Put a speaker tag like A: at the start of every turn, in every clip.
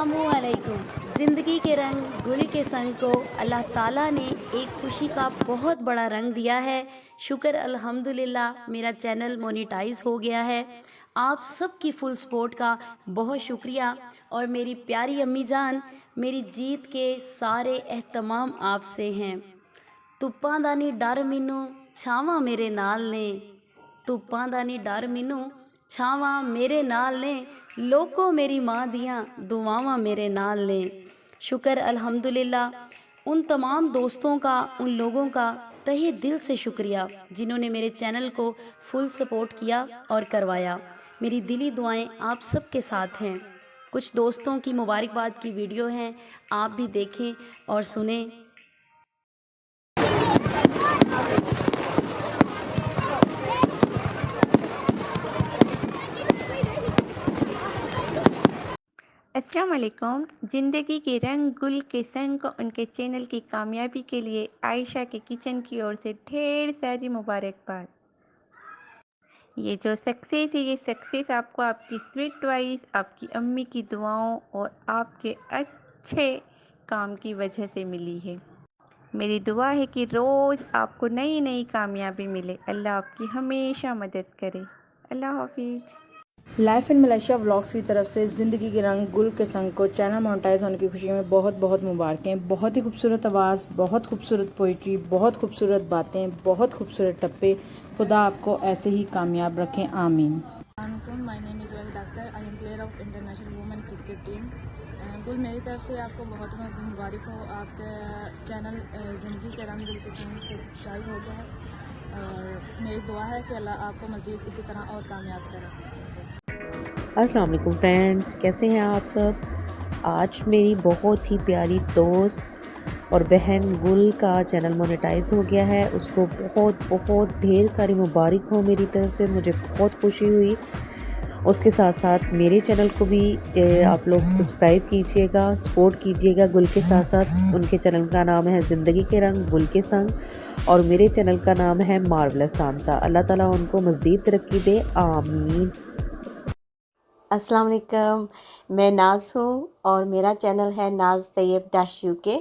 A: अस्सलामुअलैकुम। ज़िंदगी के रंग गुल के संग को अल्लाह ताला ने एक खुशी का बहुत बड़ा रंग दिया है। शुक्र अल्हम्दुलिल्लाह मेरा चैनल मोनेटाइज हो गया है। आप सबकी फुल सपोर्ट का बहुत शुक्रिया। और मेरी प्यारी अम्मी जान, मेरी जीत के सारे एहतमाम आपसे हैं। ਧੁੱਪਾਂ ਦਾ ਨੀ ਡਰ ਮੈਨੂੰ ਛਾਵਾਂ ਮੇਰੇ ਨਾਲ ਨੇ, ਧੁੱਪਾਂ ਦਾ ਨੀ ਡਰ ਮੈਨੂੰ ਛਾਵਾਂ ਮੇਰੇ ਨਾਲ ਨੇ, ਲੋਕੋ मेरी माँ दियाँ दुआवां मेरे नाल ने। शुक्र अल्हम्दुलिल्लाह उन तमाम दोस्तों का, उन लोगों का तहे दिल से शुक्रिया जिन्होंने मेरे चैनल को फुल सपोर्ट किया और करवाया। मेरी दिली दुआएं आप सबके साथ हैं। कुछ दोस्तों की मुबारकबाद की वीडियो हैं, आप भी देखें और सुने।
B: अस्सलाम वालेकुम। ज़िंदगी के रंग गुल के संग को उनके चैनल की कामयाबी के लिए आयशा के किचन की ओर से ढेर सारी मुबारकबाद। ये जो सक्सेस है, ये सक्सेस आपको आपकी स्वीट वॉइस, आपकी अम्मी की दुआओं और आपके अच्छे काम की वजह से मिली है। मेरी दुआ है कि रोज़ आपको नई नई कामयाबी मिले। अल्लाह आपकी हमेशा मदद करे। अल्लाह हाफिज़।
C: लाइफ इन मलेशिया व्लॉग्स की तरफ से ज़िंदगी के रंग गुल के संग को चैनल मोनेटाइज होने की खुशी में बहुत बहुत मुबारकें। बहुत ही खूबसूरत आवाज़, बहुत खूबसूरत पोइट्री, बहुत खूबसूरत बातें, बहुत खूबसूरत टप्पे। खुदा आपको ऐसे ही कामयाब रखें, आमीन।
D: My name is Waheed Akhtar. I am player of international women cricket team. गुल, मेरी तरफ से आपको बहुत बहुत मुबारक हो। आपका चैनल ज़िंदगी के रंग गुल के संग सब्सक्राइब हो गया है और मेरी दुआ है कि अल्लाह आपको मज़ीद इसी तरह और कामयाब करे।
E: अस्सलाम वालेकुम फ्रेंड्स, कैसे हैं आप सब। आज मेरी बहुत ही प्यारी दोस्त और बहन गुल का चैनल मोनेटाइज हो गया है। उसको बहुत बहुत ढेर सारी मुबारक हो मेरी तरफ से। मुझे बहुत खुशी हुई। उसके साथ साथ मेरे चैनल को भी आप लोग सब्सक्राइब कीजिएगा, सपोर्ट कीजिएगा गुल के साथ साथ। उनके चैनल का नाम है ज़िंदगी के रंग गुल के संग और मेरे चैनल का नाम है मार्वलस तामता। अल्लाह ताला उनको मज़ीद तरक्की दे, आमीन।
F: अस्सलाम वालेकुम, मैं नाज हूँ और मेरा चैनल है नाज तैयब डैश यूके।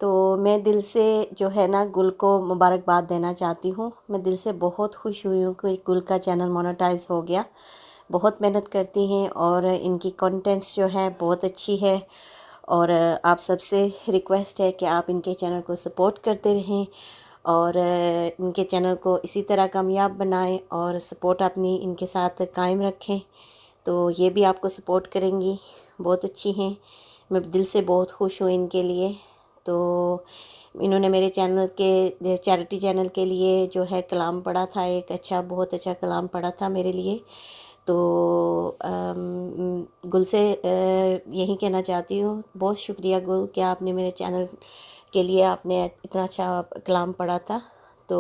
F: तो मैं दिल से जो है ना गुल को मुबारकबाद देना चाहती हूँ। मैं दिल से बहुत खुश हुई हूँ कि गुल का चैनल मोनेटाइज हो गया। बहुत मेहनत करती हैं और इनकी कंटेंट्स जो है बहुत अच्छी है। और आप सबसे रिक्वेस्ट है कि आप इनके चैनल को सपोर्ट करते रहें और इनके चैनल को इसी तरह कामयाब बनाएं और सपोर्ट अपनी इनके साथ कायम रखें। तो ये भी आपको सपोर्ट करेंगी, बहुत अच्छी हैं। मैं दिल से बहुत खुश हूँ इनके लिए। तो इन्होंने मेरे चैनल के चैरिटी चैनल के लिए जो है कलाम पढ़ा था, एक अच्छा बहुत अच्छा कलाम पढ़ा था मेरे लिए। तो गुल से यही कहना चाहती हूँ, बहुत शुक्रिया गुल कि आपने मेरे चैनल के लिए आपने इतना अच्छा कलाम पढ़ा था। तो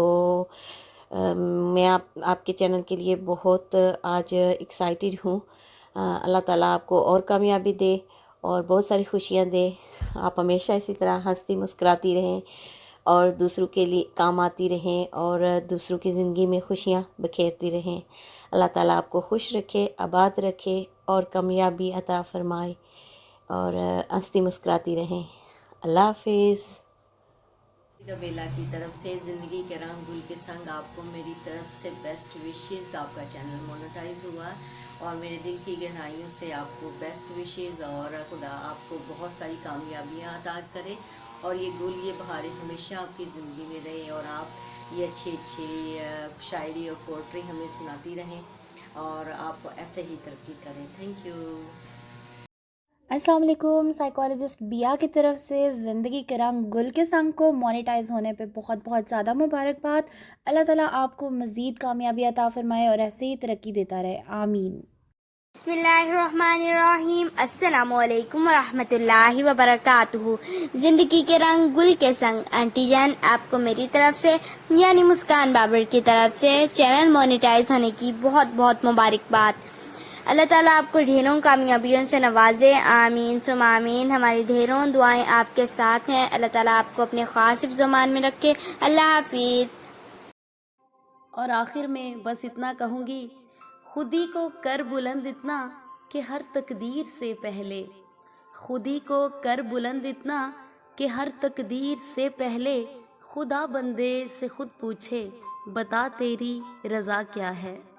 F: मैं आपके चैनल के लिए बहुत आज एक्साइटेड हूँ। अल्लाह ताला आपको और कामयाबी दे और बहुत सारी खुशियाँ दे। आप हमेशा इसी तरह हंसती मुस्कुराती रहें और दूसरों के लिए काम आती रहें और दूसरों की ज़िंदगी में खुशियाँ बखेरती रहें। अल्लाह ताला आपको खुश रखे, आबाद रखे और कामयाबी अता फ़रमाए और हंसती मुस्कुराती रहें। अल्लाह हाफिज़।
G: बेला की तरफ से ज़िंदगी के रंग गुल के संग आपको मेरी तरफ से बेस्ट विशेस। आपका चैनल मोनेटाइज हुआ और मेरे दिल की गहराइयों से आपको बेस्ट विशेस और खुदा आपको बहुत सारी कामयाबियां अता करे और ये गुल ये बहारें हमेशा आपकी ज़िंदगी में रहे और आप ये अच्छी शायरी और पोइट्री हमें सुनाती रहें और आप ऐसे ही तरक्की करें। Thank you.
A: अस्सलाम वालेकुम। साइकोलॉजिस्ट बिया की तरफ से ज़िंदगी के रंग गुल के संग को मोनेटाइज होने पे बहुत बहुत ज़्यादा मुबारकबाद। अल्लाह ताला आपको मज़ीद कामयाबी अता फ़रमाए और ऐसे ही तरक्की देता रहे, आमीन।
H: बिस्मिल्लाहिर्रहमानिर्रहीम। अस्सलामुअलैकुम वरहमतुल्लाहि वबरकातुहू। ज़िंदगी के रंग गुल के संग आंटी जान, आपको मेरी तरफ से यानी मुस्कान बाबर की तरफ से चैनल मोनेटाइज होने की बहुत बहुत मुबारकबाद। अल्लाह ताला आपको ढेरों कामयाबियों से नवाजे, आमीन सुम आमीन। हमारी ढेरों दुआएं आपके साथ हैं। अल्लाह ताला आपको अपने ख़ास हिफ्ज़-ओ-मान में रखे। अल्लाह हाफिज़।
A: और आखिर में बस इतना कहूँगी, खुदी को कर बुलंद इतना कि हर तकदीर से पहले, खुदी को कर बुलंद इतना कि हर तकदीर से पहले खुदा बंदे से खुद पूछे, बता तेरी रज़ा क्या है।